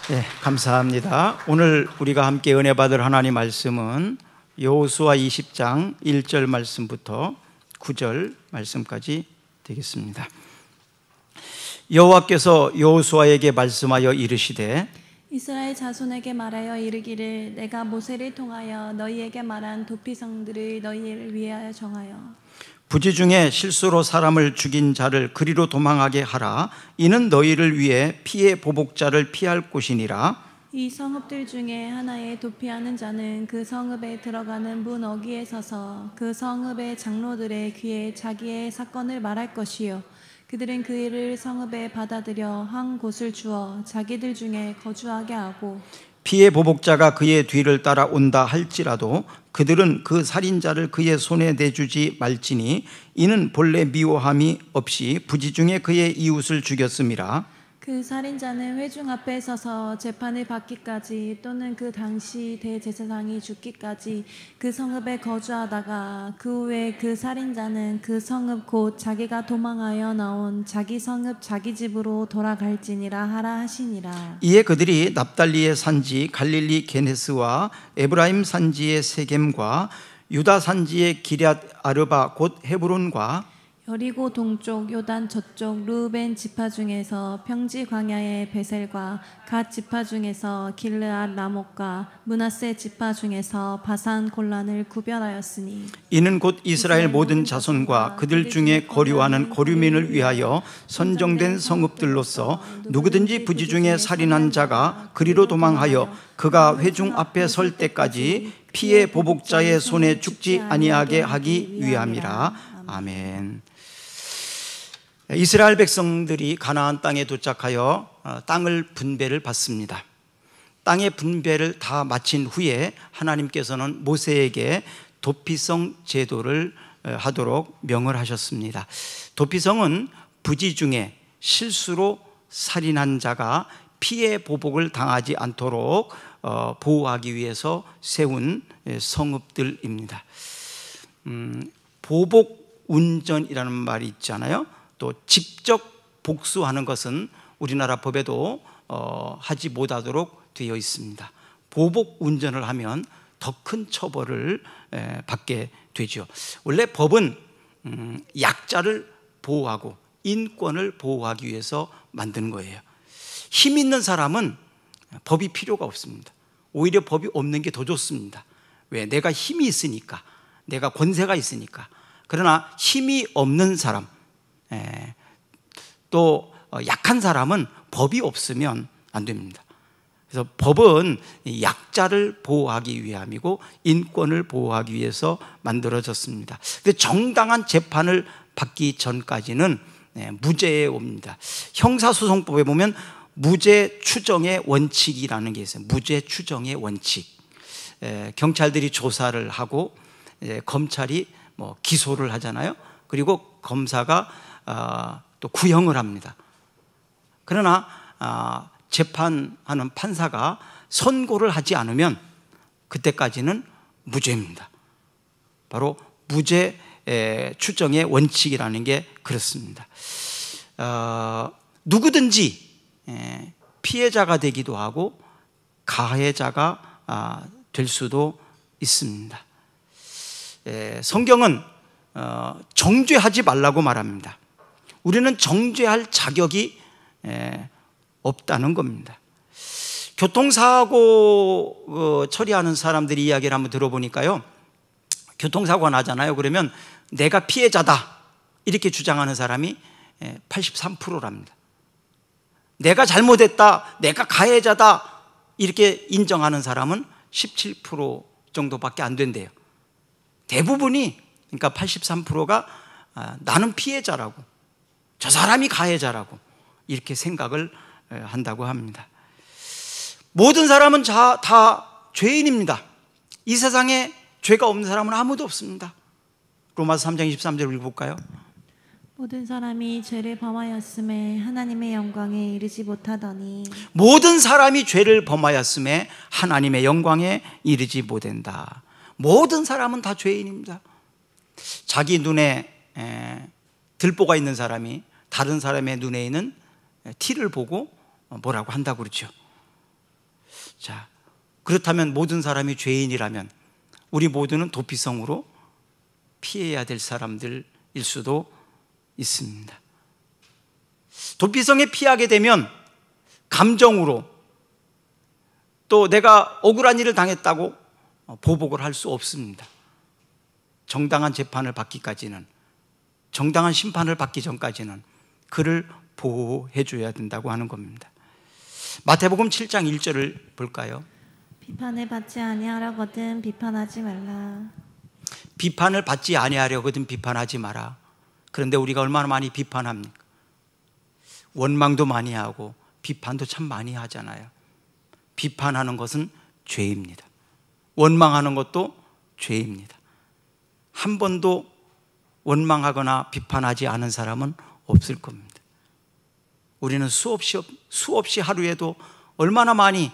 네, 감사합니다. 오늘 우리가 함께 은혜 받을 하나님 말씀은 여호수아 20장 1절 말씀부터 9절 말씀까지 되겠습니다. 여호와께서 여호수아에게 말씀하여 이르시되 이스라엘 자손에게 말하여 이르기를 내가 모세를 통하여 너희에게 말한 도피성들을 너희를 위하여 정하여 부지 중에 실수로 사람을 죽인 자를 그리로 도망하게 하라. 이는 너희를 위해 피의 보복자를 피할 곳이니라. 이 성읍들 중에 하나에 도피하는 자는 그 성읍에 들어가는 문 어귀에 서서 그 성읍의 장로들의 귀에 자기의 사건을 말할 것이요 그들은 그 일을 성읍에 받아들여 한 곳을 주어 자기들 중에 거주하게 하고 피의 보복자가 그의 뒤를 따라온다 할지라도 그들은 그 살인자를 그의 손에 내주지 말지니 이는 본래 미워함이 없이 부지 중에 그의 이웃을 죽였음이라. 그 살인자는 회중 앞에 서서 재판을 받기까지 또는 그 당시 대제사장이 죽기까지 그 성읍에 거주하다가 그 후에 그 살인자는 그 성읍 곧 자기가 도망하여 나온 자기 성읍 자기 집으로 돌아갈지니라 하라 하시니라. 이에 그들이 납달리의 산지 갈릴리 게네스와 에브라임 산지의 세겜과 유다 산지의 기럇 아르바 곧 헤브론과 여리고 동쪽 요단 저쪽 르우벤 지파 중에서 평지 광야의 베셀과 갓 지파 중에서 길르앗 라못과 므낫세 지파 중에서 바산 골란을 구별하였으니 이는 곧 이스라엘 모든 자손과 그들 중에 거류하는 거류민을 위하여 선정된 성읍들로서 누구든지 부지 중에 살인한 자가 그리로 도망하여 그가 회중 앞에 설 때까지 피의 보복자의 손에 죽지 아니하게 하기 위함이라. 아멘. 이스라엘 백성들이 가나안 땅에 도착하여 땅을 분배를 받습니다. 땅의 분배를 다 마친 후에 하나님께서는 모세에게 도피성 제도를 하도록 명을 하셨습니다. 도피성은 부지 중에 실수로 살인한 자가 피해 보복을 당하지 않도록 보호하기 위해서 세운 성읍들입니다. 보복 운전이라는 말이 있잖아요. 또 직접 복수하는 것은 우리나라 법에도 하지 못하도록 되어 있습니다. 보복 운전을 하면 더 큰 처벌을 받게 되죠. 원래 법은 약자를 보호하고 인권을 보호하기 위해서 만든 거예요. 힘 있는 사람은 법이 필요가 없습니다. 오히려 법이 없는 게 더 좋습니다. 왜? 내가 힘이 있으니까, 내가 권세가 있으니까. 그러나 힘이 없는 사람, 또 약한 사람은 법이 없으면 안 됩니다. 그래서 법은 약자를 보호하기 위함이고 인권을 보호하기 위해서 만들어졌습니다. 근데 정당한 재판을 받기 전까지는 무죄에 옵니다. 형사소송법에 보면 무죄 추정의 원칙이라는 게 있어요. 무죄 추정의 원칙. 경찰들이 조사를 하고 검찰이 기소를 하잖아요. 그리고 검사가 또 구형을 합니다. 그러나 재판하는 판사가 선고를 하지 않으면 그때까지는 무죄입니다. 바로 무죄 추정의 원칙이라는 게 그렇습니다. 누구든지 피해자가 되기도 하고 가해자가 될 수도 있습니다. 성경은 정죄하지 말라고 말합니다. 우리는 정죄할 자격이 없다는 겁니다. 교통사고 처리하는 사람들이 이야기를 한번 들어보니까요, 교통사고가 나잖아요. 그러면 내가 피해자다 이렇게 주장하는 사람이 83%랍니다. 내가 잘못했다, 내가 가해자다 이렇게 인정하는 사람은 17% 정도밖에 안 된대요. 대부분이, 그러니까 83%가 나는 피해자라고, 저 사람이 가해자라고 이렇게 생각을 한다고 합니다. 모든 사람은 다 죄인입니다. 이 세상에 죄가 없는 사람은 아무도 없습니다. 로마서 3장 23절 읽어볼까요? 모든 사람이 죄를 범하였음에 하나님의 영광에 이르지 못하더니 모든 사람이 죄를 범하였음에 하나님의 영광에 이르지 못한다. 모든 사람은 다 죄인입니다. 자기 눈에 들보가 있는 사람이 다른 사람의 눈에 있는 티를 보고 뭐라고 한다고 그러죠. 자, 그렇다면 모든 사람이 죄인이라면 우리 모두는 도피성으로 피해야 될 사람들일 수도 있습니다. 도피성에 피하게 되면 감정으로 또 내가 억울한 일을 당했다고 보복을 할 수 없습니다. 정당한 재판을 받기까지는, 정당한 심판을 받기 전까지는 그를 보호해 줘야 된다고 하는 겁니다. 마태복음 7장 1절을 볼까요? 비판을 받지 아니하려거든 비판하지 말라. 비판을 받지 아니하려거든 비판하지 마라. 그런데 우리가 얼마나 많이 비판합니까? 원망도 많이 하고 비판도 참 많이 하잖아요. 비판하는 것은 죄입니다. 원망하는 것도 죄입니다. 한 번도 원망하거나 비판하지 않은 사람은 없을 겁니다. 우리는 수없이 하루에도 얼마나 많이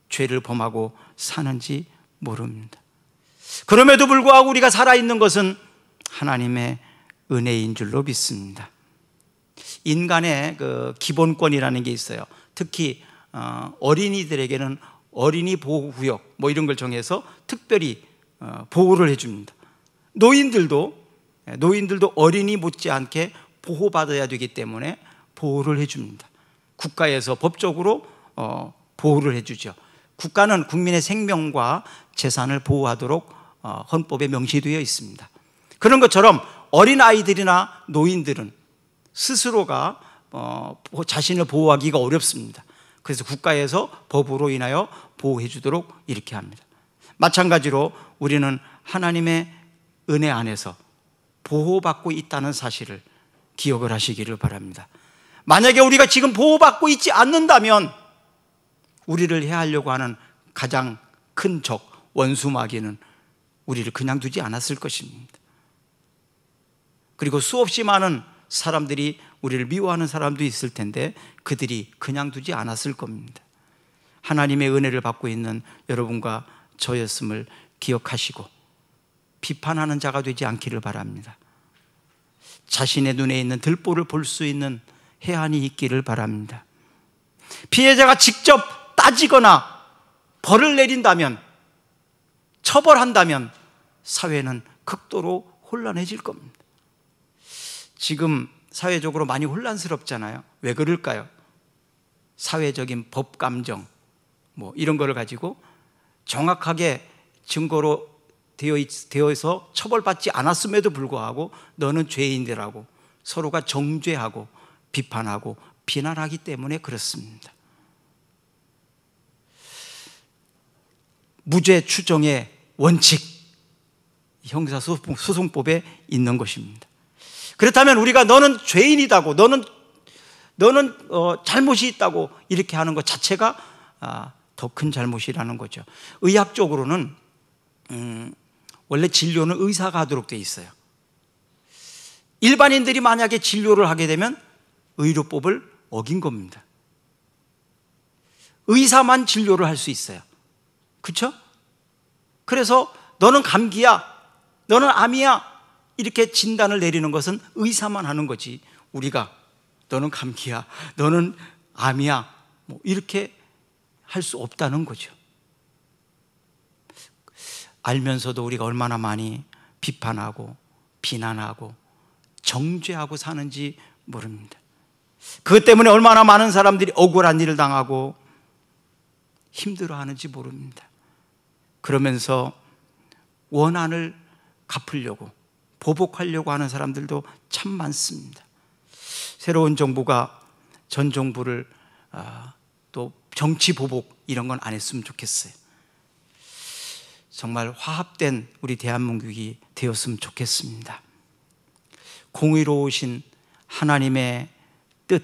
죄를 범하고 사는지 모릅니다. 그럼에도 불구하고 우리가 살아있는 것은 하나님의 은혜인 줄로 믿습니다. 인간의 그 기본권이라는 게 있어요. 특히 어린이들에게는 어린이 보호구역 뭐 이런 걸 정해서 특별히 보호를 해줍니다. 노인들도 어린이 못지않게 보호받아야 되기 때문에 보호를 해줍니다. 국가에서 법적으로 보호를 해주죠. 국가는 국민의 생명과 재산을 보호하도록 헌법에 명시되어 있습니다. 그런 것처럼 어린아이들이나 노인들은 스스로가 자신을 보호하기가 어렵습니다. 그래서 국가에서 법으로 인하여 보호해 주도록 이렇게 합니다. 마찬가지로 우리는 하나님의 은혜 안에서 보호받고 있다는 사실을 기억을 하시기를 바랍니다. 만약에 우리가 지금 보호받고 있지 않는다면 우리를 해하려고 하는 가장 큰 적, 원수 마귀는 우리를 그냥 두지 않았을 것입니다. 그리고 수없이 많은 사람들이 우리를 미워하는 사람도 있을 텐데 그들이 그냥 두지 않았을 겁니다. 하나님의 은혜를 받고 있는 여러분과 저였음을 기억하시고 비판하는 자가 되지 않기를 바랍니다. 자신의 눈에 있는 들보를 볼 수 있는 해안이 있기를 바랍니다. 피해자가 직접 따지거나 벌을 내린다면, 처벌한다면 사회는 극도로 혼란해질 겁니다. 지금 사회적으로 많이 혼란스럽잖아요. 왜 그럴까요? 사회적인 법감정 뭐 이런 거를 가지고 정확하게 증거로 되어서 처벌받지 않았음에도 불구하고 너는 죄인이라고 서로가 정죄하고 비판하고 비난하기 때문에 그렇습니다. 무죄 추정의 원칙, 형사소송법에 있는 것입니다. 그렇다면 우리가 너는 죄인이다고, 너는 잘못이 있다고 이렇게 하는 것 자체가 더 큰 잘못이라는 거죠. 의학적으로는 원래 진료는 의사가 하도록 돼 있어요. 일반인들이 만약에 진료를 하게 되면 의료법을 어긴 겁니다. 의사만 진료를 할 수 있어요. 그렇죠? 그래서 너는 감기야, 너는 암이야 이렇게 진단을 내리는 것은 의사만 하는 거지, 우리가 너는 감기야, 너는 암이야 뭐 이렇게 할 수 없다는 거죠. 알면서도 우리가 얼마나 많이 비판하고 비난하고 정죄하고 사는지 모릅니다. 그것 때문에 얼마나 많은 사람들이 억울한 일을 당하고 힘들어하는지 모릅니다. 그러면서 원한을 갚으려고 보복하려고 하는 사람들도 참 많습니다. 새로운 정부가 전 정부를 또 정치 보복 이런 건 안 했으면 좋겠어요. 정말 화합된 우리 대한민국이 되었으면 좋겠습니다. 공의로우신 하나님의 뜻,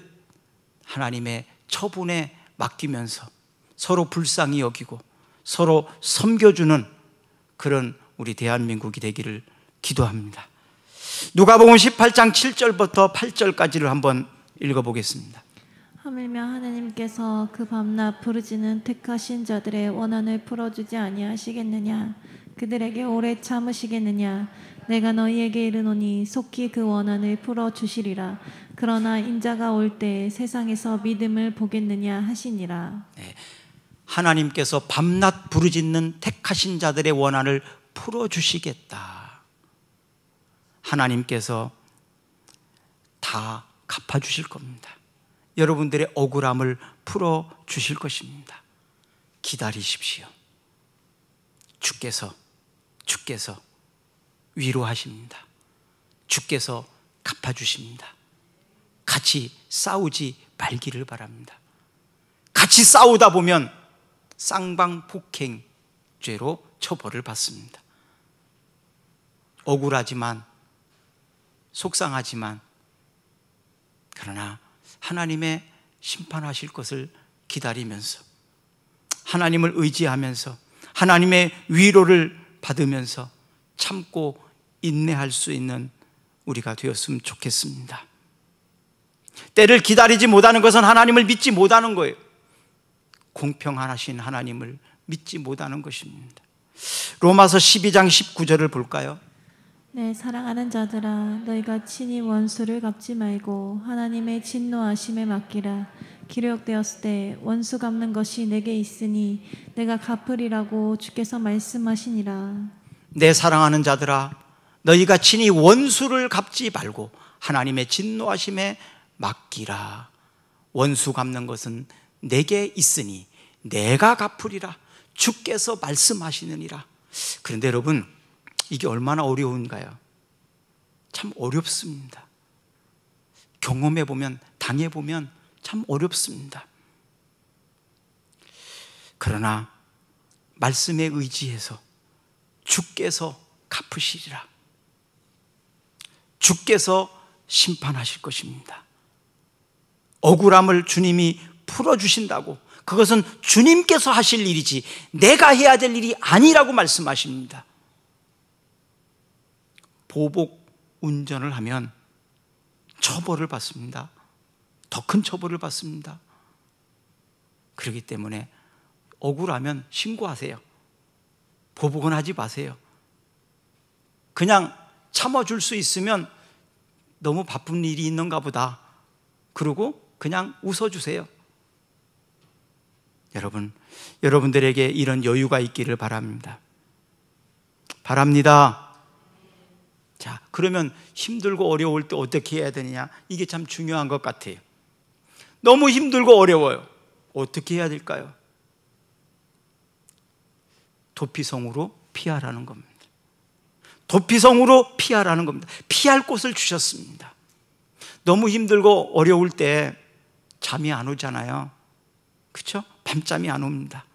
하나님의 처분에 맡기면서 서로 불쌍히 여기고 서로 섬겨주는 그런 우리 대한민국이 되기를 기도합니다. 누가복음 18장 7절부터 8절까지를 한번 읽어보겠습니다. 하물며 하나님께서 그 밤낮 부르짖는 택하신 자들의 원한을 풀어주지 아니하시겠느냐? 그들에게 오래 참으시겠느냐? 내가 너희에게 이르노니 속히 그 원한을 풀어주시리라. 그러나 인자가 올 때 세상에서 믿음을 보겠느냐 하시니라. 네. 하나님께서 밤낮 부르짖는 택하신 자들의 원한을 풀어주시겠다. 하나님께서 다 갚아주실 겁니다. 여러분들의 억울함을 풀어주실 것입니다. 기다리십시오. 주께서 위로하십니다. 주께서 갚아주십니다. 같이 싸우지 말기를 바랍니다. 같이 싸우다 보면 쌍방폭행죄로 처벌을 받습니다. 억울하지만, 속상하지만, 그러나 하나님의 심판하실 것을 기다리면서, 하나님을 의지하면서, 하나님의 위로를 받으면서 참고 인내할 수 있는 우리가 되었으면 좋겠습니다. 때를 기다리지 못하는 것은 하나님을 믿지 못하는 거예요. 공평하신 하나님을 믿지 못하는 것입니다. 로마서 12장 19절을 볼까요? 네, 사랑하는 자들아, 너희가 친히 원수를 갚지 말고 하나님의 진노하심에 맡기라. 기록되었을 때 원수 갚는 것이 내게 있으니 내가 갚으리라고 주께서 말씀하시니라. 내 사랑하는 자들아, 너희가 친히 원수를 갚지 말고 하나님의 진노하심에 맡기라. 원수 갚는 것은 내게 있으니 내가 갚으리라. 주께서 말씀하시느니라. 그런데 여러분, 이게 얼마나 어려운가요? 참 어렵습니다. 경험해보면, 당해보면 참 어렵습니다. 그러나 말씀에 의지해서 주께서 갚으시리라. 주께서 심판하실 것입니다. 억울함을 주님이 풀어주신다고, 그것은 주님께서 하실 일이지 내가 해야 될 일이 아니라고 말씀하십니다. 보복 운전을 하면 처벌을 받습니다. 더 큰 처벌을 받습니다. 그렇기 때문에 억울하면 신고하세요. 보복은 하지 마세요. 그냥 참아줄 수 있으면 너무 바쁜 일이 있는가 보다, 그러고 그냥 웃어주세요. 여러분들에게 이런 여유가 있기를 바랍니다. 자, 그러면 힘들고 어려울 때 어떻게 해야 되느냐? 이게 참 중요한 것 같아요. 너무 힘들고 어려워요. 어떻게 해야 될까요? 도피성으로 피하라는 겁니다. 도피성으로 피하라는 겁니다. 피할 곳을 주셨습니다. 너무 힘들고 어려울 때 잠이 안 오잖아요. 그렇죠? 밤잠이 안 옵니다.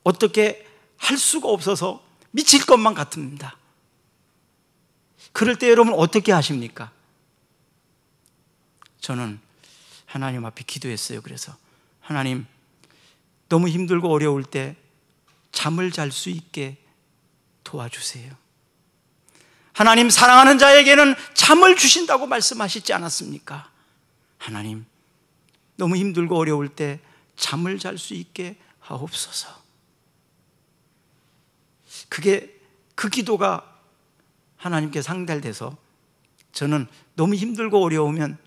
어떻게 할 수가 없어서 미칠 것만 같습니다. 그럴 때 여러분 어떻게 하십니까? 저는 하나님 앞에 기도했어요. 그래서 하나님, 너무 힘들고 어려울 때 잠을 잘 수 있게 도와주세요. 하나님, 사랑하는 자에게는 잠을 주신다고 말씀하시지 않았습니까? 하나님, 너무 힘들고 어려울 때 잠을 잘 수 있게 하옵소서. 그 기도가 하나님께 상달돼서 저는 너무 힘들고 어려우면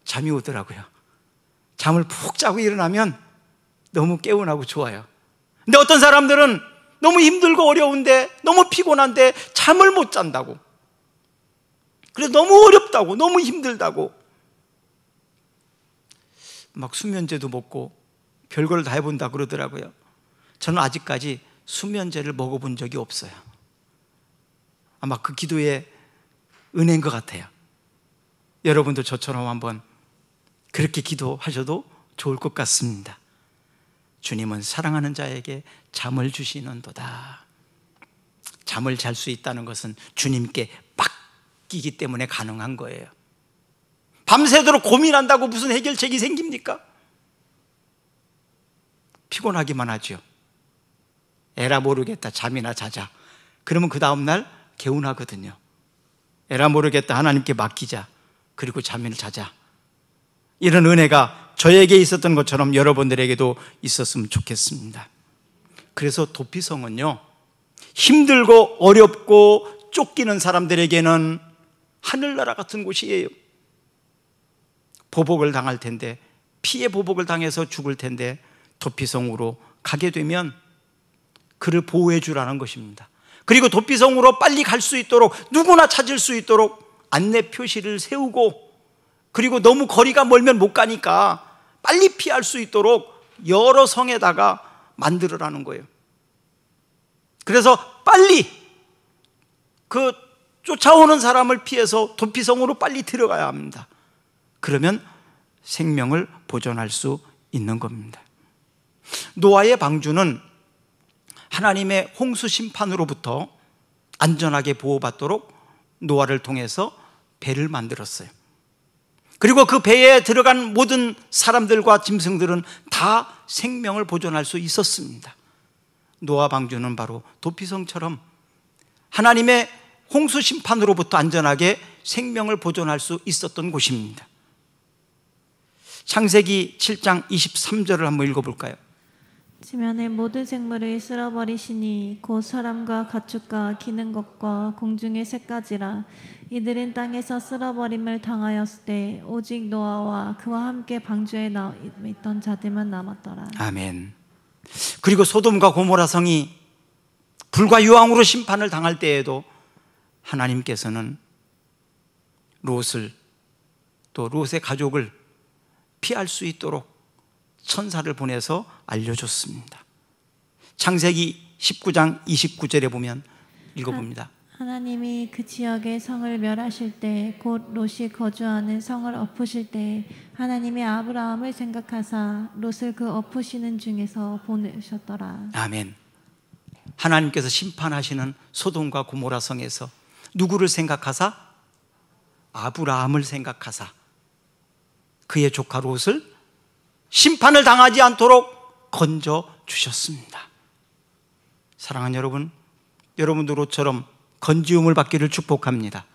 잠이 오더라고요. 잠을 푹 자고 일어나면 너무 개운하고 좋아요. 근데 어떤 사람들은 너무 힘들고 어려운데, 너무 피곤한데 잠을 못 잔다고, 그래서 너무 어렵다고, 너무 힘들다고 막 수면제도 먹고 별걸 다 해본다 그러더라고요. 저는 아직까지 수면제를 먹어본 적이 없어요. 아마 그 기도의 은혜인 것 같아요. 여러분도 저처럼 한번 그렇게 기도하셔도 좋을 것 같습니다. 주님은 사랑하는 자에게 잠을 주시는도다. 잠을 잘 수 있다는 것은 주님께 맡기기 때문에 가능한 거예요. 밤새도록 고민한다고 무슨 해결책이 생깁니까? 피곤하기만 하죠. 에라 모르겠다, 잠이나 자자. 그러면 그 다음날 개운하거든요. 에라 모르겠다, 하나님께 맡기자. 그리고 잠을 자자. 이런 은혜가 저에게 있었던 것처럼 여러분들에게도 있었으면 좋겠습니다. 그래서 도피성은요, 힘들고 어렵고 쫓기는 사람들에게는 하늘나라 같은 곳이에요. 보복을 당할 텐데, 피해 보복을 당해서 죽을 텐데 도피성으로 가게 되면 그를 보호해 주라는 것입니다. 그리고 도피성으로 빨리 갈 수 있도록, 누구나 찾을 수 있도록 안내 표시를 세우고, 그리고 너무 거리가 멀면 못 가니까 빨리 피할 수 있도록 여러 성에다가 만들으라는 거예요. 그래서 빨리 그 쫓아오는 사람을 피해서 도피성으로 빨리 들어가야 합니다. 그러면 생명을 보존할 수 있는 겁니다. 노아의 방주는 하나님의 홍수 심판으로부터 안전하게 보호받도록 노아를 통해서 배를 만들었어요. 그리고 그 배에 들어간 모든 사람들과 짐승들은 다 생명을 보존할 수 있었습니다. 노아 방주는 바로 도피성처럼 하나님의 홍수 심판으로부터 안전하게 생명을 보존할 수 있었던 곳입니다. 창세기 7장 23절을 한번 읽어볼까요? 지면의 모든 생물을 쓸어버리시니 곧 사람과 가축과 기는 것과 공중의 새까지라. 이들은 땅에서 쓸어버림을 당하였을 때 오직 노아와 그와 함께 방주에 있던 자들만 남았더라. 아멘. 그리고 소돔과 고모라 성이 불과 유황으로 심판을 당할 때에도 하나님께서는 롯을, 또 롯의 가족을 피할 수 있도록 천사를 보내서 알려줬습니다. 창세기 19장 29절에 보면 읽어봅니다. 하나님이 그 지역의 성을 멸하실 때, 곧 롯이 거주하는 성을 엎으실 때 하나님이 아브라함을 생각하사 롯을 그 엎으시는 중에서 보내셨더라. 아멘. 하나님께서 심판하시는 소돔과 고모라 성에서 누구를 생각하사? 아브라함을 생각하사 그의 조카 롯을 심판을 당하지 않도록 건져 주셨습니다. 사랑하는 여러분, 여러분도 롯처럼 건지움을 받기를 축복합니다.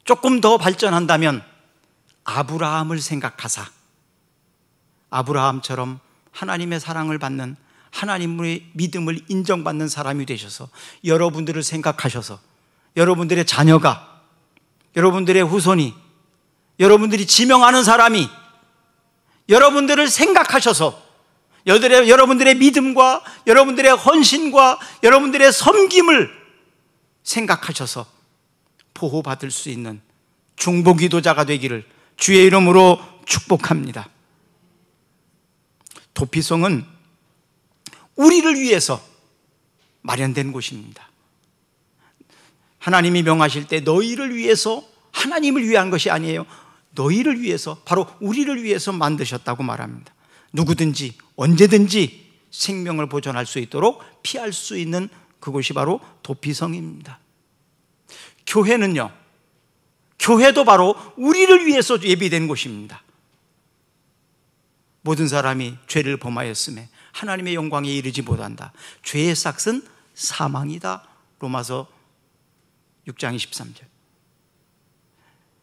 조금 더 발전한다면 아브라함을 생각하사 아브라함처럼 하나님의 사랑을 받는, 하나님의 믿음을 인정받는 사람이 되셔서 여러분들을 생각하셔서 여러분들의 자녀가, 여러분들의 후손이, 여러분들이 지명하는 사람이 여러분들을 생각하셔서 여러분들의 믿음과 여러분들의 헌신과 여러분들의 섬김을 생각하셔서 보호받을 수 있는 중보기도자가 되기를 주의 이름으로 축복합니다. 도피성은 우리를 위해서 마련된 곳입니다. 하나님이 명하실 때 너희를 위해서, 하나님을 위한 것이 아니에요. 너희를 위해서, 바로 우리를 위해서 만드셨다고 말합니다. 누구든지 언제든지 생명을 보존할 수 있도록 피할 수 있는 그곳이 바로 도피성입니다. 교회는요, 교회도 바로 우리를 위해서 예비된 곳입니다. 모든 사람이 죄를 범하였음에 하나님의 영광에 이르지 못한다. 죄의 삭은 사망이다. 로마서 6장 23절.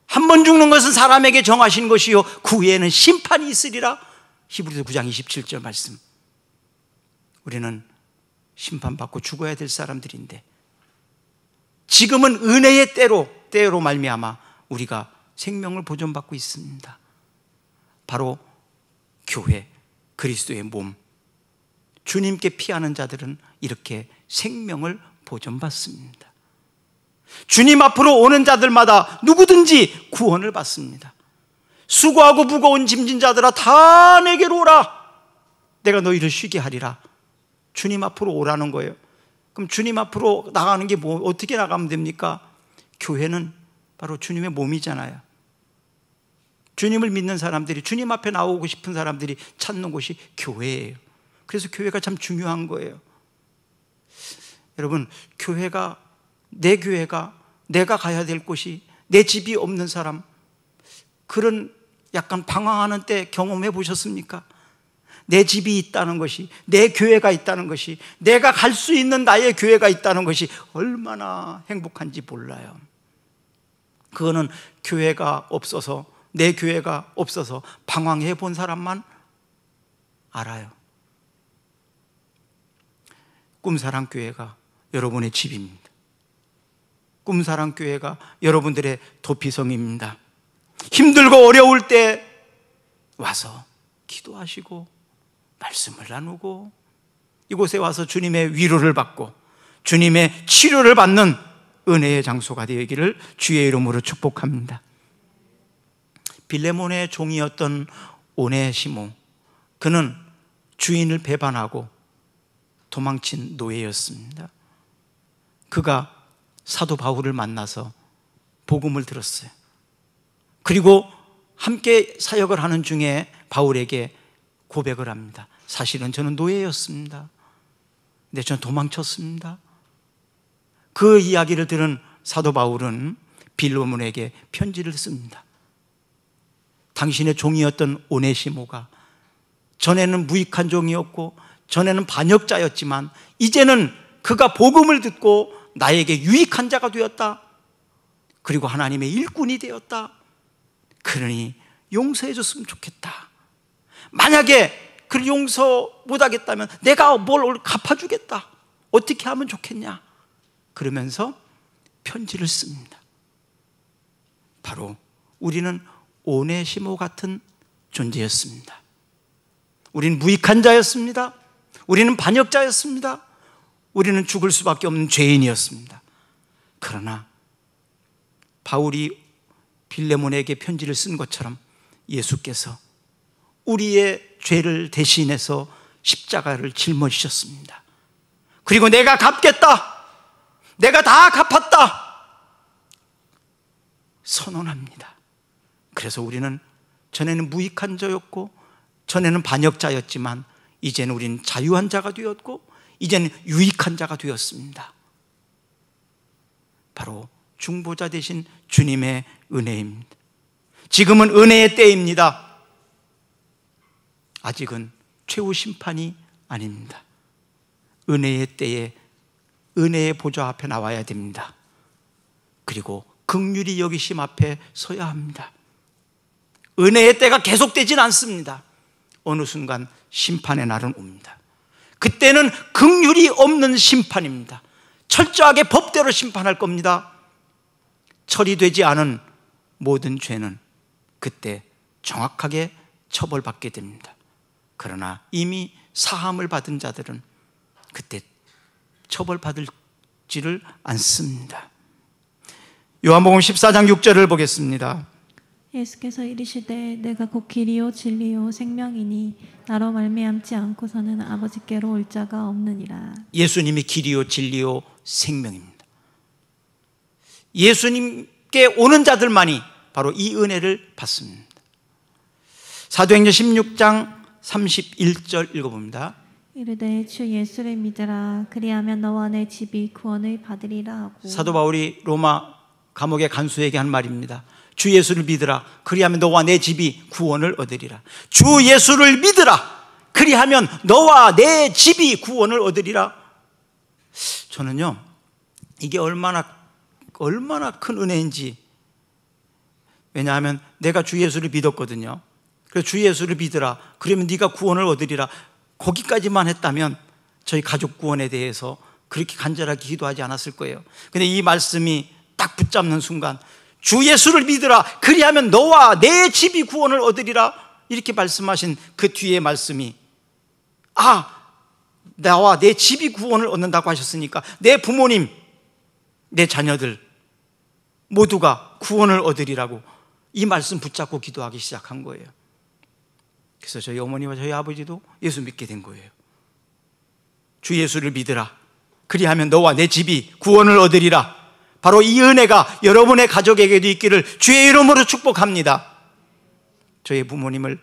한 번 죽는 것은 사람에게 정하신 것이요 그 후에는 심판이 있으리라. 히브리서 9장 27절 말씀. 우리는 심판받고 죽어야 될 사람들인데 지금은 은혜의 때로 말미암아 우리가 생명을 보존받고 있습니다. 바로 교회, 그리스도의 몸, 주님께 피하는 자들은 이렇게 생명을 보존받습니다. 주님 앞으로 오는 자들마다 누구든지 구원을 받습니다. 수고하고 무거운 짐진 자들아 다 내게로 오라. 내가 너희를 쉬게 하리라. 주님 앞으로 오라는 거예요. 그럼 주님 앞으로 나가는 게 어떻게 나가면 됩니까? 교회는 바로 주님의 몸이잖아요. 주님을 믿는 사람들이, 주님 앞에 나오고 싶은 사람들이 찾는 곳이 교회예요. 그래서 교회가 참 중요한 거예요. 여러분, 교회가, 내 교회가, 내가 가야 될 곳이, 내 집이 없는 사람, 그런 약간 방황하는 때 경험해 보셨습니까? 내 집이 있다는 것이, 내 교회가 있다는 것이, 내가 갈 수 있는 나의 교회가 있다는 것이 얼마나 행복한지 몰라요. 그거는 교회가 없어서, 내 교회가 없어서 방황해 본 사람만 알아요. 꿈사랑교회가 여러분의 집입니다. 꿈사랑교회가 여러분들의 도피성입니다. 힘들고 어려울 때 와서 기도하시고 말씀을 나누고 이곳에 와서 주님의 위로를 받고 주님의 치료를 받는 은혜의 장소가 되기를 주의 이름으로 축복합니다. 빌레몬의 종이었던 오네시모, 그는 주인을 배반하고 도망친 노예였습니다. 그가 사도 바울을 만나서 복음을 들었어요. 그리고 함께 사역을 하는 중에 바울에게 고백을 합니다. 사실은 저는 노예였습니다. 근데 저는 도망쳤습니다. 그 이야기를 들은 사도 바울은 빌레몬에게 편지를 씁니다. 당신의 종이었던 오네시모가 전에는 무익한 종이었고 전에는 반역자였지만 이제는 그가 복음을 듣고 나에게 유익한 자가 되었다. 그리고 하나님의 일꾼이 되었다. 그러니 용서해 줬으면 좋겠다. 만약에 그를 용서 못하겠다면 내가 뭘 갚아주겠다. 어떻게 하면 좋겠냐. 그러면서 편지를 씁니다. 바로 우리는 오네시모 같은 존재였습니다. 우리는 무익한 자였습니다. 우리는 반역자였습니다. 우리는 죽을 수밖에 없는 죄인이었습니다. 그러나 바울이 빌레몬에게 편지를 쓴 것처럼 예수께서 우리의 죄를 대신해서 십자가를 짊어지셨습니다. 그리고 내가 갚겠다, 내가 다 갚았다 선언합니다. 그래서 우리는 전에는 무익한 자였고 전에는 반역자였지만 이제는 우리는 자유한 자가 되었고 이제는 유익한 자가 되었습니다. 바로 중보자 되신 주님의 은혜입니다. 지금은 은혜의 때입니다. 아직은 최후 심판이 아닙니다. 은혜의 때에 은혜의 보좌 앞에 나와야 됩니다. 그리고 긍휼히 여기심 앞에 서야 합니다. 은혜의 때가 계속되진 않습니다. 어느 순간 심판의 날은 옵니다. 그때는 긍휼이 없는 심판입니다. 철저하게 법대로 심판할 겁니다. 처리되지 않은 모든 죄는 그때 정확하게 처벌받게 됩니다. 그러나 이미 사함을 받은 자들은 그때 처벌받을지를 않습니다. 요한복음 14장 6절을 보겠습니다. 예수께서 이르시되 내가 곧 길이요 진리요 생명이니 나로 말미암지 않고서는 아버지께로 올 자가 없느니라. 예수님이 길이요 진리요 생명입니다. 예수님께 오는 자들만이 바로 이 은혜를 받습니다. 사도행전 16장 31절 읽어봅니다. 이르되 주 예수를 믿으라 그리하면 너와 내 집이 구원을 받으리라 하고. 사도 바울이 로마 감옥의 간수에게 한 말입니다. 주 예수를 믿으라 그리하면 너와 내 집이 구원을 얻으리라. 주 예수를 믿으라 그리하면 너와 내 집이 구원을 얻으리라. 저는요 이게 얼마나 큰 은혜인지, 왜냐하면 내가 주 예수를 믿었거든요. 그래서 주 예수를 믿으라 그러면 네가 구원을 얻으리라, 거기까지만 했다면 저희 가족 구원에 대해서 그렇게 간절하게 기도하지 않았을 거예요. 근데 이 말씀이 딱 붙잡는 순간 주 예수를 믿으라 그리하면 너와 내 집이 구원을 얻으리라 이렇게 말씀하신 그 뒤에 말씀이, 나와 내 집이 구원을 얻는다고 하셨으니까 내 부모님, 내 자녀들 모두가 구원을 얻으리라고 이 말씀 붙잡고 기도하기 시작한 거예요. 그래서 저희 어머니와 저희 아버지도 예수 믿게 된 거예요. 주 예수를 믿으라 그리하면 너와 내 집이 구원을 얻으리라. 바로 이 은혜가 여러분의 가족에게도 있기를 주의 이름으로 축복합니다. 저희 부모님을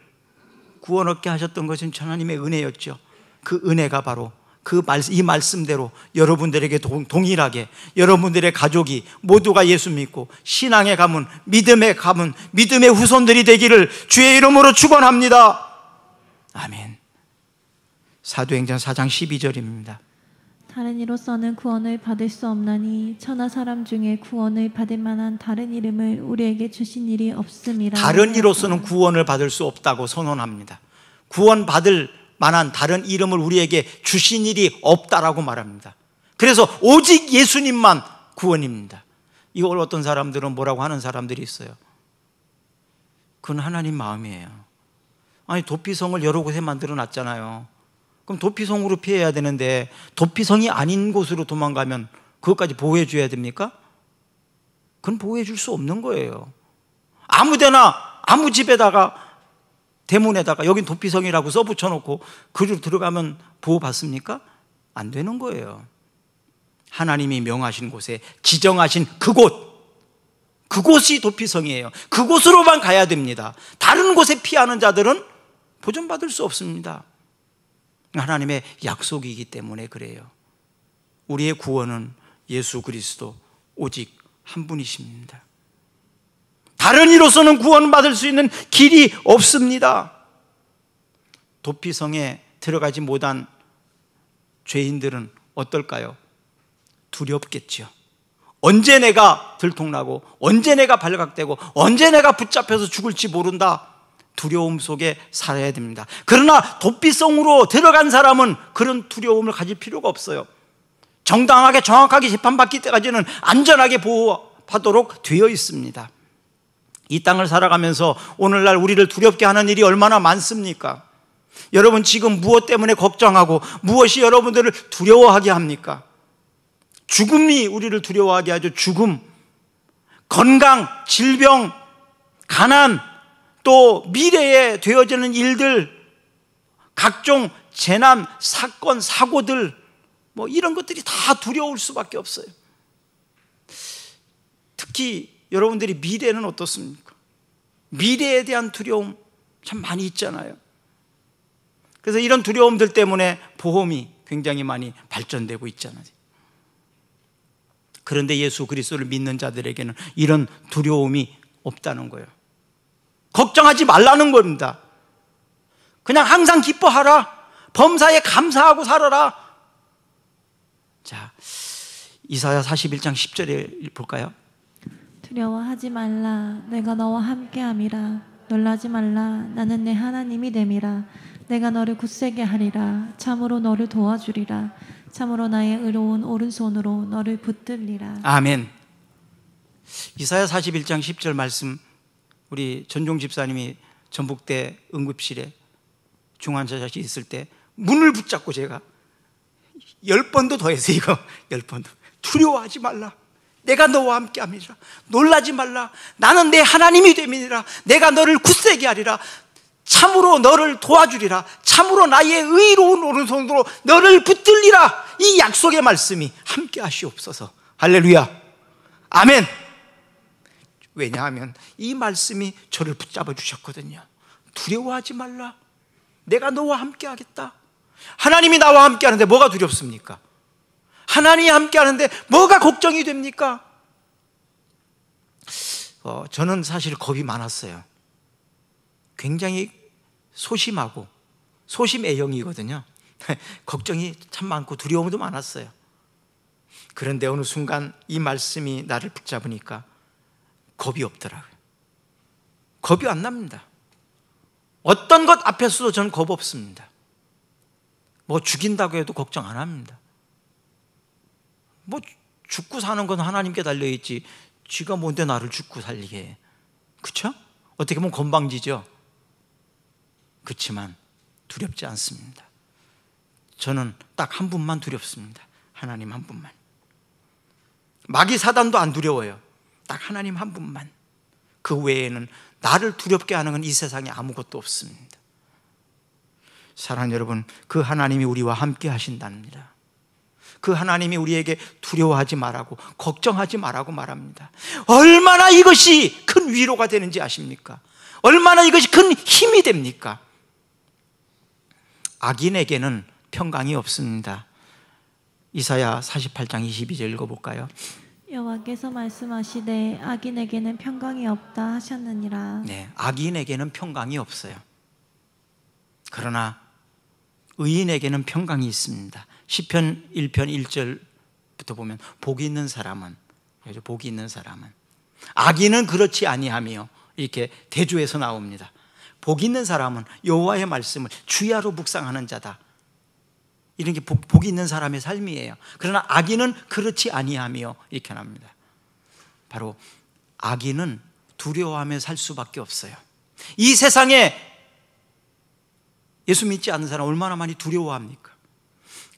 구원 얻게 하셨던 것은 하나님의 은혜였죠. 그 은혜가 바로 이 말씀대로 여러분들에게 동일하게 여러분들의 가족이 모두가 예수 믿고 신앙의 가문, 믿음의 가문, 믿음의 후손들이 되기를 주의 이름으로 축원합니다. 아멘. 사도행전 4장 12절입니다. 다른 이로서는 구원을 받을 수 없나니 천하 사람 중에 구원을 받을 만한 다른 이름을 우리에게 주신 일이 없음이라. 다른 이로서는 구원을 받을 수 없다고 선언합니다. 구원받을 만한 다른 이름을 우리에게 주신 일이 없다라고 말합니다. 그래서 오직 예수님만 구원입니다. 이걸 어떤 사람들은 뭐라고 하는 사람들이 있어요. 그건 하나님 마음이에요. 아니 도피성을 여러 곳에 만들어 놨잖아요. 그럼 도피성으로 피해야 되는데 도피성이 아닌 곳으로 도망가면 그것까지 보호해 줘야 됩니까? 그건 보호해 줄 수 없는 거예요. 아무데나 아무 집에다가 대문에다가 여긴 도피성이라고 써붙여 놓고 그리로 들어가면 보호받습니까? 안 되는 거예요. 하나님이 명하신 곳에 지정하신 그곳이 도피성이에요. 그곳으로만 가야 됩니다. 다른 곳에 피하는 자들은 보존받을 수 없습니다. 하나님의 약속이기 때문에 그래요. 우리의 구원은 예수 그리스도 오직 한 분이십니다. 다른 이로서는 구원받을 수 있는 길이 없습니다. 도피성에 들어가지 못한 죄인들은 어떨까요? 두렵겠죠. 언제 내가 들통나고 언제 내가 발각되고 언제 내가 붙잡혀서 죽을지 모른다. 두려움 속에 살아야 됩니다. 그러나 도피성으로 들어간 사람은 그런 두려움을 가질 필요가 없어요. 정당하게 정확하게 재판받기 때까지는 안전하게 보호하도록 되어 있습니다. 이 땅을 살아가면서 오늘날 우리를 두렵게 하는 일이 얼마나 많습니까? 여러분 지금 무엇 때문에 걱정하고 무엇이 여러분들을 두려워하게 합니까? 죽음이 우리를 두려워하게 하죠. 죽음, 건강, 질병, 가난, 또 미래에 되어지는 일들, 각종 재난, 사건, 사고들, 이런 것들이 다 두려울 수밖에 없어요. 특히 여러분들이 미래는 어떻습니까? 미래에 대한 두려움 참 많이 있잖아요. 그래서 이런 두려움들 때문에 보험이 굉장히 많이 발전되고 있잖아요. 그런데 예수 그리스도를 믿는 자들에게는 이런 두려움이 없다는 거예요. 걱정하지 말라는 겁니다. 그냥 항상 기뻐하라. 범사에 감사하고 살아라. 자, 이사야 41장 10절에 볼까요? 두려워하지 말라. 내가 너와 함께함이라. 놀라지 말라. 나는 내 하나님이 됨이라. 내가 너를 굳세게 하리라. 참으로 너를 도와주리라. 참으로 나의 의로운 오른손으로 너를 붙들리라. 아멘. 이사야 41장 10절 말씀, 우리 전종 집사님이 전북대 응급실에 중환자실이 있을 때 문을 붙잡고 제가 10번도 더 했어요. 이거 10번도. 두려워하지 말라. 내가 너와 함께함이라. 놀라지 말라. 나는 내 하나님이 됨이니라. 내가 너를 굳세게 하리라. 참으로 너를 도와주리라. 참으로 나의 의로운 오른손으로 너를 붙들리라. 이 약속의 말씀이 함께 하시옵소서. 할렐루야. 아멘. 왜냐하면 이 말씀이 저를 붙잡아 주셨거든요. 두려워하지 말라. 내가 너와 함께 하겠다. 하나님이 나와 함께 하는데 뭐가 두렵습니까? 하나님이 함께 하는데 뭐가 걱정이 됩니까? 저는 사실 겁이 많았어요. 굉장히 소심하고 소심애형이거든요. 걱정이 참 많고 두려움도 많았어요. 그런데 어느 순간 이 말씀이 나를 붙잡으니까 겁이 없더라고요. 겁이 안 납니다. 어떤 것 앞에서도 저는 겁 없습니다. 뭐 죽인다고 해도 걱정 안 합니다. 뭐 죽고 사는 건 하나님께 달려있지 쥐가 뭔데 나를 죽고 살리게 해. 그렇죠? 어떻게 보면 건방지죠. 그렇지만 두렵지 않습니다. 저는 딱 한 분만 두렵습니다. 하나님 한 분만. 마귀 사단도 안 두려워요. 딱 하나님 한 분만. 그 외에는 나를 두렵게 하는 건 이 세상에 아무것도 없습니다. 사랑하는 여러분, 그 하나님이 우리와 함께 하신답니다. 그 하나님이 우리에게 두려워하지 말라고, 걱정하지 말라고 말합니다. 얼마나 이것이 큰 위로가 되는지 아십니까? 얼마나 이것이 큰 힘이 됩니까? 악인에게는 평강이 없습니다. 이사야 48장 22절 읽어볼까요? 여호와께서 말씀하시되 악인에게는 평강이 없다 하셨느니라. 네, 악인에게는 평강이 없어요. 그러나 의인에게는 평강이 있습니다. 시편 1편 1절부터 보면 복이 있는 사람은, 복이 있는 사람은, 악인은 그렇지 아니하며, 이렇게 대조해서 나옵니다. 복이 있는 사람은 여호와의 말씀을 주야로 묵상하는 자다. 이런 게 복이 있는 사람의 삶이에요. 그러나 악인은 그렇지 아니하며, 이렇게 나옵니다. 바로 악인은 두려워하며 살 수밖에 없어요. 이 세상에 예수 믿지 않는 사람 얼마나 많이 두려워합니까?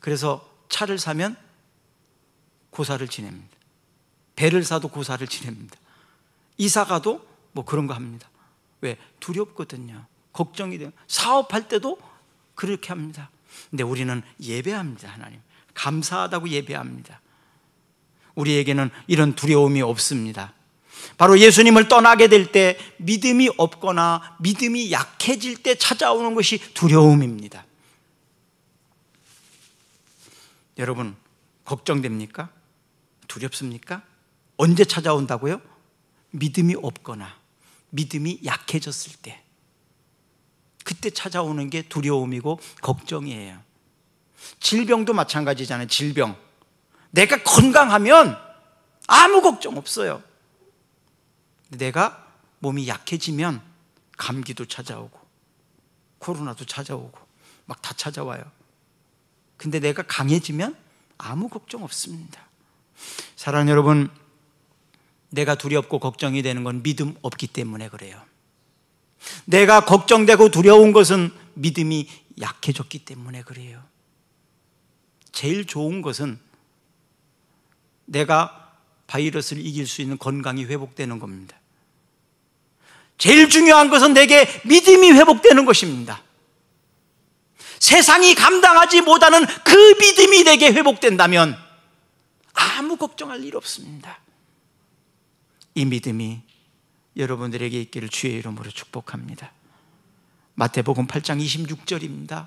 그래서 차를 사면 고사를 지냅니다. 배를 사도 고사를 지냅니다. 이사 가도 뭐 그런 거 합니다. 왜? 두렵거든요. 걱정이 돼요. 사업할 때도 그렇게 합니다. 근데 우리는 예배합니다. 하나님 감사하다고 예배합니다. 우리에게는 이런 두려움이 없습니다. 바로 예수님을 떠나게 될 때 믿음이 없거나 믿음이 약해질 때 찾아오는 것이 두려움입니다. 여러분 걱정됩니까? 두렵습니까? 언제 찾아온다고요? 믿음이 없거나 믿음이 약해졌을 때, 그때 찾아오는 게 두려움이고 걱정이에요. 질병도 마찬가지잖아요. 질병, 내가 건강하면 아무 걱정 없어요. 내가 몸이 약해지면 감기도 찾아오고 코로나도 찾아오고 막 다 찾아와요. 근데 내가 강해지면 아무 걱정 없습니다. 사랑하는 여러분, 내가 두렵고 걱정이 되는 건 믿음 없기 때문에 그래요. 내가 걱정되고 두려운 것은 믿음이 약해졌기 때문에 그래요. 제일 좋은 것은 내가 바이러스를 이길 수 있는 건강이 회복되는 겁니다. 제일 중요한 것은 내게 믿음이 회복되는 것입니다. 세상이 감당하지 못하는 그 믿음이 내게 회복된다면 아무 걱정할 일 없습니다. 이 믿음이 여러분들에게 있기를 주의 이름으로 축복합니다. 마태복음 8장 26절입니다.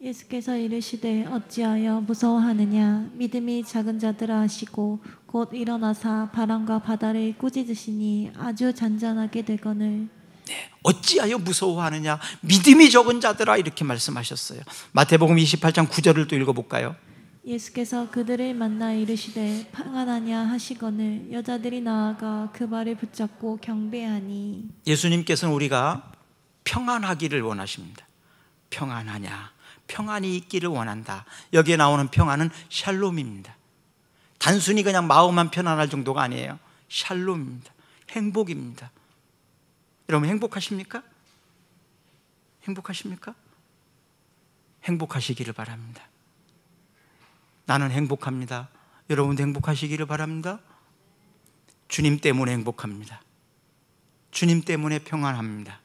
예수께서 이르시되 어찌하여 무서워하느냐 믿음이 작은 자들아 하시고 곧 일어나사 바람과 바다를 꾸짖으시니 아주 잔잔하게 되거늘. 네, 어찌하여 무서워하느냐 믿음이 적은 자들아, 이렇게 말씀하셨어요. 마태복음 28장 9절을 또 읽어볼까요? 예수께서 그들을 만나 이르시되 평안하냐 하시거늘 여자들이 나아가 그 발을 붙잡고 경배하니. 예수님께서는 우리가 평안하기를 원하십니다. 평안하냐, 평안이 있기를 원한다. 여기에 나오는 평안은 샬롬입니다. 단순히 그냥 마음만 편안할 정도가 아니에요. 샬롬입니다. 행복입니다. 여러분 행복하십니까? 행복하십니까? 행복하시기를 바랍니다. 나는 행복합니다. 여러분도 행복하시기를 바랍니다. 주님 때문에 행복합니다. 주님 때문에 평안합니다.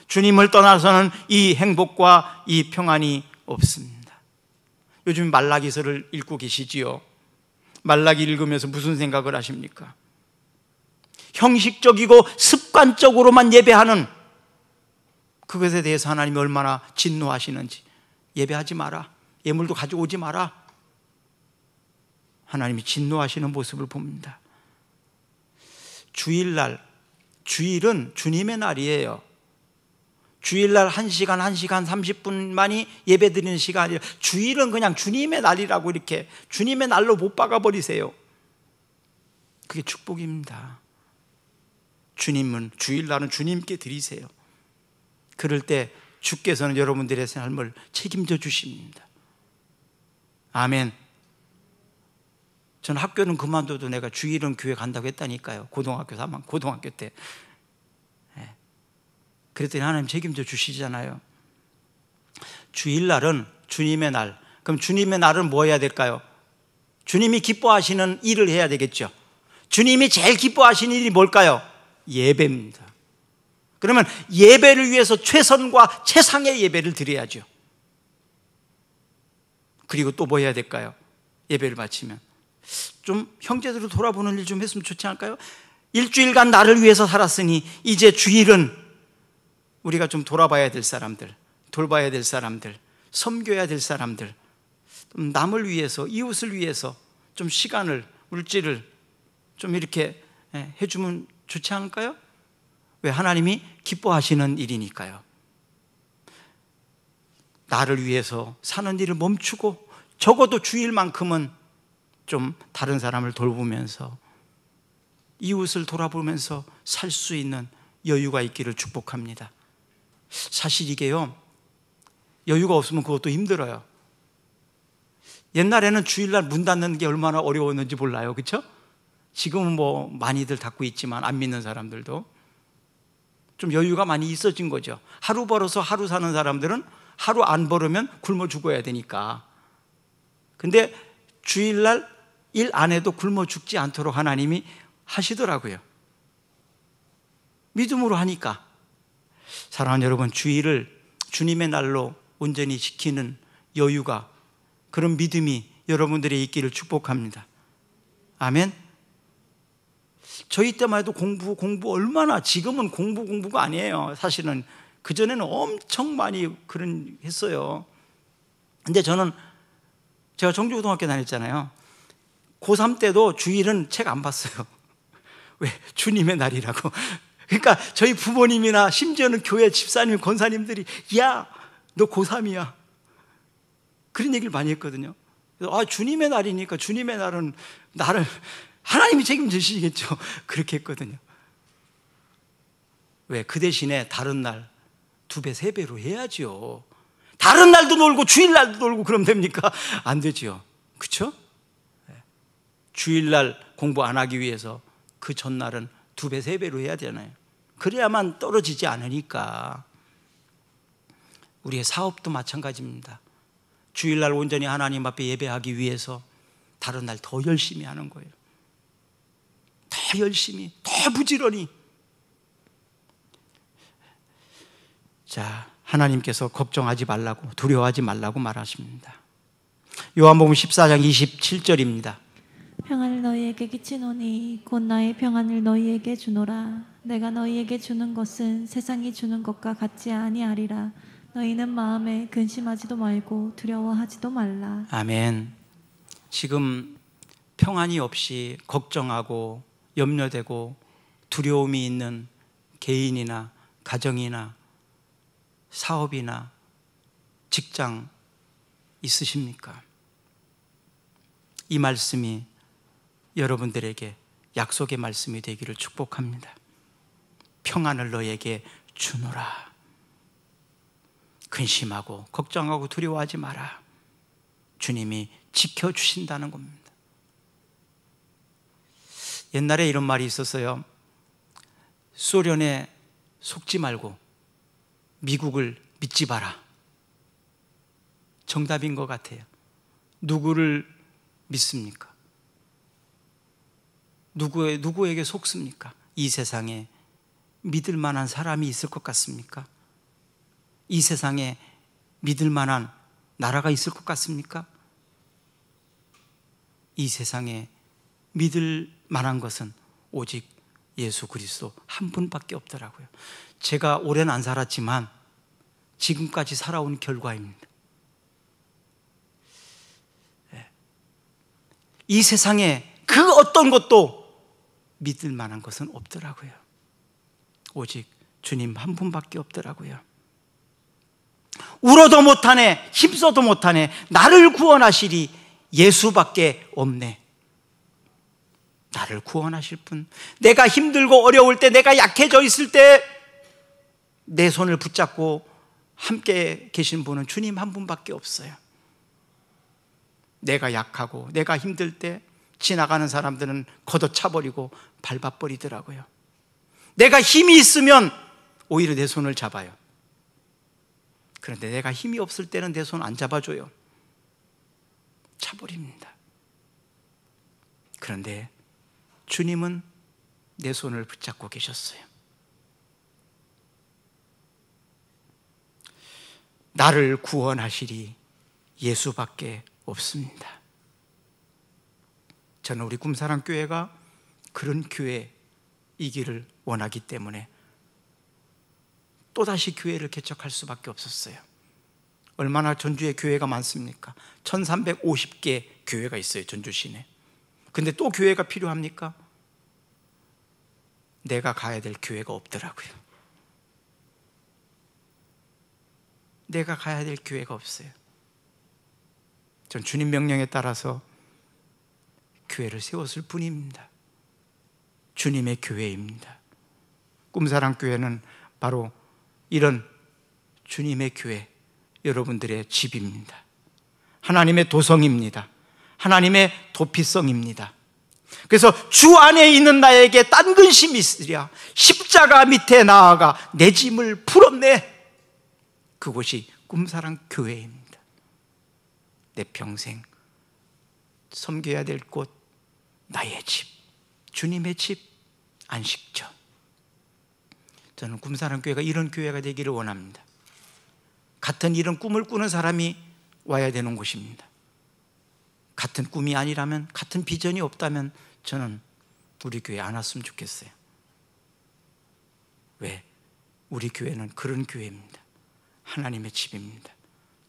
주님을 떠나서는 이 행복과 이 평안이 없습니다. 요즘 말라기서를 읽고 계시지요? 말라기 읽으면서 무슨 생각을 하십니까? 형식적이고 습관적으로만 예배하는 그것에 대해서 하나님이 얼마나 진노하시는지. 예배하지 마라, 예물도 가져오지 마라, 하나님이 진노하시는 모습을 봅니다. 주일날, 주일은 주님의 날이에요. 주일날 1시간 30분만이 예배드리는 시간이에요. 주일은 그냥 주님의 날이라고 이렇게 주님의 날로 못 박아버리세요. 그게 축복입니다. 주님은 주일날은 주님께 드리세요. 그럴 때 주께서는 여러분들의 삶을 책임져 주십니다. 아멘. 저는 학교는 그만둬도 내가 주일은 교회 간다고 했다니까요. 고등학교 때. 그랬더니 하나님 책임져 주시잖아요. 주일날은 주님의 날. 그럼 주님의 날은 뭐 해야 될까요? 주님이 기뻐하시는 일을 해야 되겠죠. 주님이 제일 기뻐하시는 일이 뭘까요? 예배입니다. 그러면 예배를 위해서 최선과 최상의 예배를 드려야죠. 그리고 또 뭐 해야 될까요? 예배를 마치면 좀 형제들을 돌아보는 일 좀 했으면 좋지 않을까요? 일주일간 나를 위해서 살았으니 이제 주일은 우리가 좀 돌아봐야 될 사람들, 돌봐야 될 사람들, 섬겨야 될 사람들, 남을 위해서, 이웃을 위해서 좀 시간을, 물질을 좀 이렇게 해주면 좋지 않을까요? 왜? 하나님이 기뻐하시는 일이니까요. 나를 위해서 사는 일을 멈추고 적어도 주일만큼은 좀 다른 사람을 돌보면서 이웃을 돌아보면서 살 수 있는 여유가 있기를 축복합니다. 사실 이게요, 여유가 없으면 그것도 힘들어요. 옛날에는 주일날 문 닫는 게 얼마나 어려웠는지 몰라요. 그렇죠? 지금은 뭐 많이들 닫고 있지만 안 믿는 사람들도 좀 여유가 많이 있어진 거죠. 하루 벌어서 하루 사는 사람들은 하루 안 벌으면 굶어 죽어야 되니까. 근데 주일날 일 안 해도 굶어 죽지 않도록 하나님이 하시더라고요. 믿음으로 하니까. 사랑하는 여러분, 주일을 주님의 날로 온전히 지키는 여유가, 그런 믿음이 여러분들의 있기를 축복합니다. 아멘. 저희 때만 해도 공부 얼마나, 지금은 공부가 아니에요. 사실은 그전에는 엄청 많이 그런 했어요. 근데 제가 정주고등학교 다녔잖아요. 고3 때도 주일은 책 안 봤어요. 왜? 주님의 날이라고. 그러니까 저희 부모님이나 심지어는 교회 집사님, 권사님들이 야, 너 고3이야, 그런 얘기를 많이 했거든요. 그래서 주님의 날이니까 주님의 날은 나를 하나님이 책임지시겠죠. 그렇게 했거든요. 왜? 그 대신에 다른 날 2배, 3배로 해야죠. 다른 날도 놀고 주일날도 놀고 그러면 됩니까? 안 되죠. 그렇죠? 주일날 공부 안 하기 위해서 그 전날은 2배, 3배로 해야 되잖아요. 그래야만 떨어지지 않으니까. 우리의 사업도 마찬가지입니다. 주일날 온전히 하나님 앞에 예배하기 위해서 다른 날 더 열심히 하는 거예요. 더 열심히, 더 부지런히. 자, 하나님께서 걱정하지 말라고, 두려워하지 말라고 말하십니다. 요한복음 14장 27절입니다. 평안을 너희에게 끼치노니 곧 나의 평안을 너희에게 주노라. 내가 너희에게 주는 것은 세상이 주는 것과 같지 아니하리라. 너희는 마음에 근심하지도 말고 두려워하지도 말라. 아멘. 지금 평안이 없이 걱정하고 염려되고 두려움이 있는 개인이나 가정이나 사업이나 직장 있으십니까? 이 말씀이 여러분들에게 약속의 말씀이 되기를 축복합니다. 평안을 너에게 주노라. 근심하고 걱정하고 두려워하지 마라. 주님이 지켜주신다는 겁니다. 옛날에 이런 말이 있었어요. 소련에 속지 말고 미국을 믿지 마라. 정답인 것 같아요. 누구를 믿습니까? 누구에게 속습니까? 이 세상에 믿을 만한 사람이 있을 것 같습니까? 이 세상에 믿을 만한 나라가 있을 것 같습니까? 이 세상에 믿을 만한 것은 오직 예수 그리스도 한 분밖에 없더라고요. 제가 오래는 안 살았지만 지금까지 살아온 결과입니다. 이 세상에 그 어떤 것도 믿을 만한 것은 없더라고요. 오직 주님 한 분밖에 없더라고요. 울어도 못하네, 힘써도 못하네, 나를 구원하시리 예수밖에 없네. 나를 구원하실 분, 내가 힘들고 어려울 때, 내가 약해져 있을 때 내 손을 붙잡고 함께 계신 분은 주님 한 분밖에 없어요. 내가 약하고 내가 힘들 때 지나가는 사람들은 걷어차버리고 밟아버리더라고요. 내가 힘이 있으면 오히려 내 손을 잡아요. 그런데 내가 힘이 없을 때는 내 손 안 잡아줘요. 차버립니다. 그런데 주님은 내 손을 붙잡고 계셨어요. 나를 구원하시리 예수밖에 없습니다. 저는 우리 꿈사랑교회가 그런 교회이기를 원하기 때문에 또다시 교회를 개척할 수밖에 없었어요. 얼마나 전주에 교회가 많습니까? 1350개 교회가 있어요, 전주 시내. 근데 또 교회가 필요합니까? 내가 가야 될 교회가 없더라고요. 내가 가야 될 교회가 없어요. 전 주님 명령에 따라서 교회를 세웠을 뿐입니다. 주님의 교회입니다. 꿈사랑교회는 바로 이런 주님의 교회, 여러분들의 집입니다. 하나님의 도성입니다. 하나님의 도피성입니다. 그래서 주 안에 있는 나에게 딴 근심이 있으랴 십자가 밑에 나아가 내 짐을 풀었네. 그곳이 꿈사랑 교회입니다. 내 평생 섬겨야 될 곳, 나의 집, 주님의 집, 안식처. 저는 꿈사랑 교회가 이런 교회가 되기를 원합니다. 같은 이런 꿈을 꾸는 사람이 와야 되는 곳입니다. 같은 꿈이 아니라면, 같은 비전이 없다면 저는 우리 교회 안 왔으면 좋겠어요. 왜? 우리 교회는 그런 교회입니다. 하나님의 집입니다.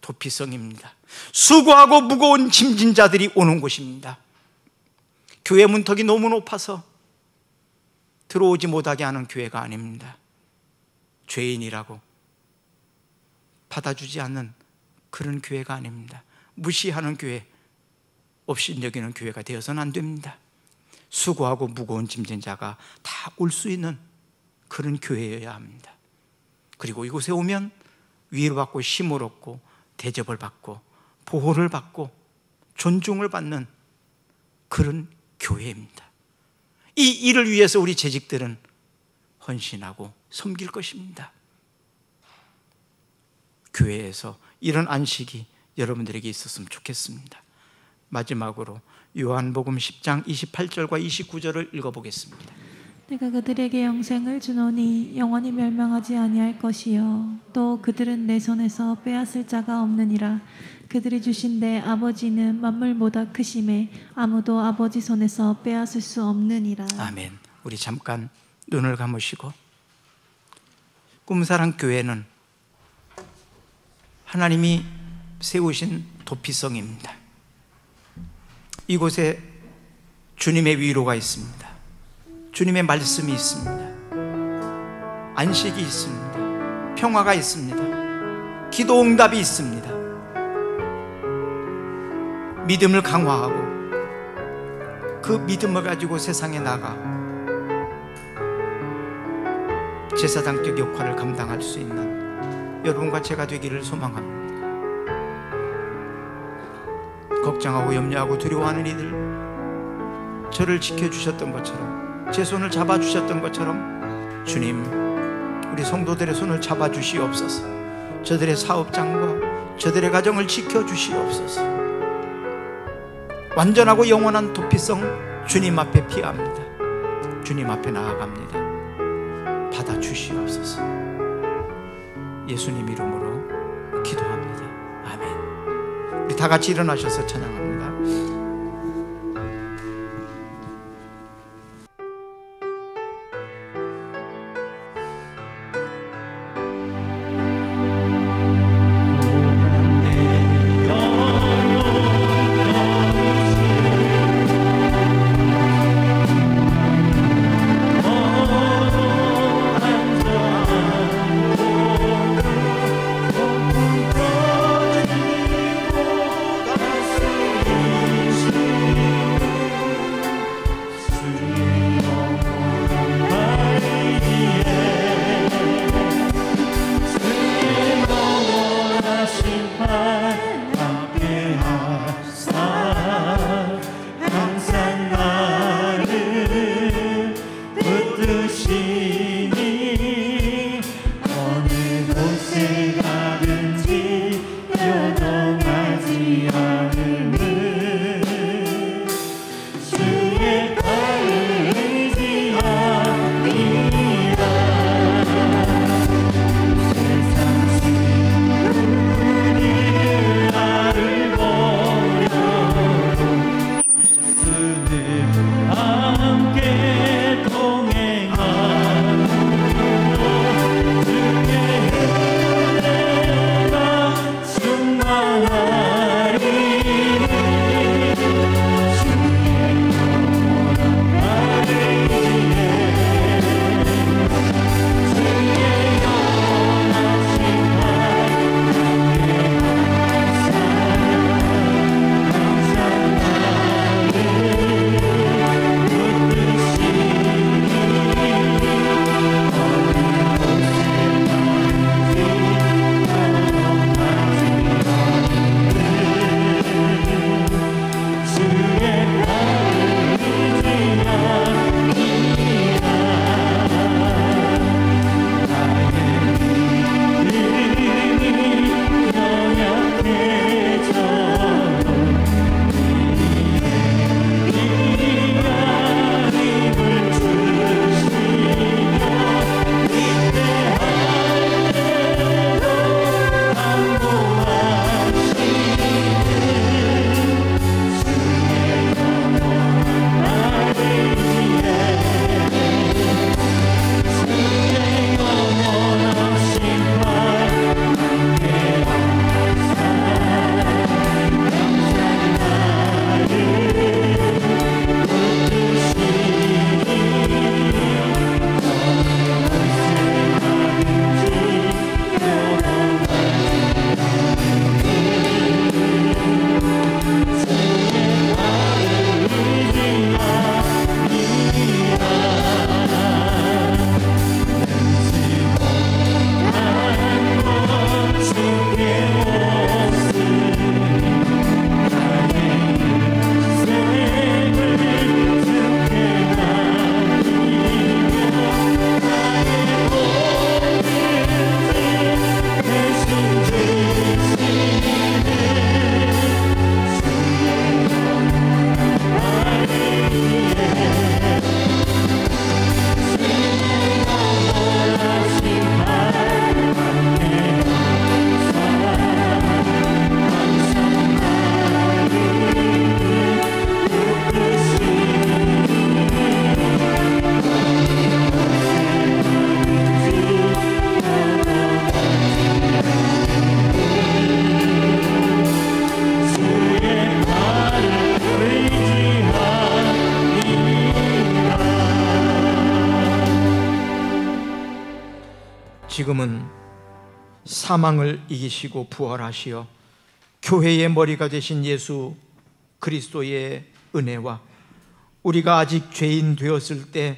도피성입니다. 수고하고 무거운 짐진 자들이 오는 곳입니다. 교회 문턱이 너무 높아서 들어오지 못하게 하는 교회가 아닙니다. 죄인이라고 받아주지 않는 그런 교회가 아닙니다. 무시하는 교회, 업신여기는 교회가 되어서는 안 됩니다. 수고하고 무거운 짐진 자가 다 올 수 있는 그런 교회여야 합니다. 그리고 이곳에 오면 위로받고 힘을 얻고 대접을 받고 보호를 받고 존중을 받는 그런 교회입니다. 이 일을 위해서 우리 재직들은 헌신하고 섬길 것입니다. 교회에서 이런 안식이 여러분들에게 있었으면 좋겠습니다. 마지막으로 요한복음 10장 28절과 29절을 읽어보겠습니다. 내가 그들에게 영생을 주노니 영원히 멸망하지 아니할 것이요 또 그들은 내 손에서 빼앗을 자가 없느니라. 그들이 주신 내 아버지는 만물보다 크심에 아무도 아버지 손에서 빼앗을 수 없느니라. 아멘. 우리 잠깐 눈을 감으시고, 꿈사랑 교회는 하나님이 세우신 도피성입니다. 이곳에 주님의 위로가 있습니다. 주님의 말씀이 있습니다. 안식이 있습니다. 평화가 있습니다. 기도 응답이 있습니다. 믿음을 강화하고 그 믿음을 가지고 세상에 나가 제사장적 역할을 감당할 수 있는 여러분과 제가 되기를 소망합니다. 걱정하고 염려하고 두려워하는 이들, 저를 지켜주셨던 것처럼, 제 손을 잡아주셨던 것처럼 주님, 우리 성도들의 손을 잡아주시옵소서. 저들의 사업장과 저들의 가정을 지켜주시옵소서. 완전하고 영원한 도피성 주님 앞에 피합니다. 주님 앞에 나아갑니다. 받아주시옵소서. 예수님 이름으로 기도합니다. 아멘. 우리 다 같이 일어나셔서 찬양합니다. 주 지금은 사망을 이기시고 부활하시어 교회의 머리가 되신 예수 그리스도의 은혜와 우리가 아직 죄인 되었을 때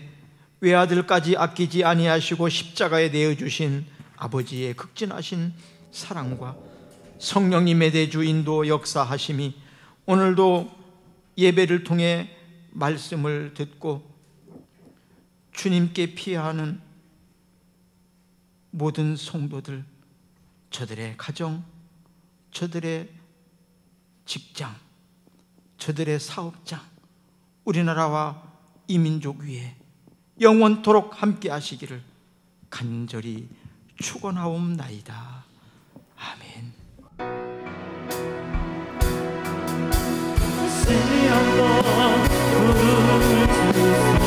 외아들까지 아끼지 아니하시고 십자가에 내어주신 아버지의 극진하신 사랑과 성령님의 대주 인도 역사하심이 오늘도 예배를 통해 말씀을 듣고 주님께 피하는 모든 성도들, 저들의 가정, 저들의 직장, 저들의 사업장, 우리나라와 이 민족 위에 영원토록 함께 하시기를 간절히 축원하옵나이다. 아멘. 다시 한번 부름을 주소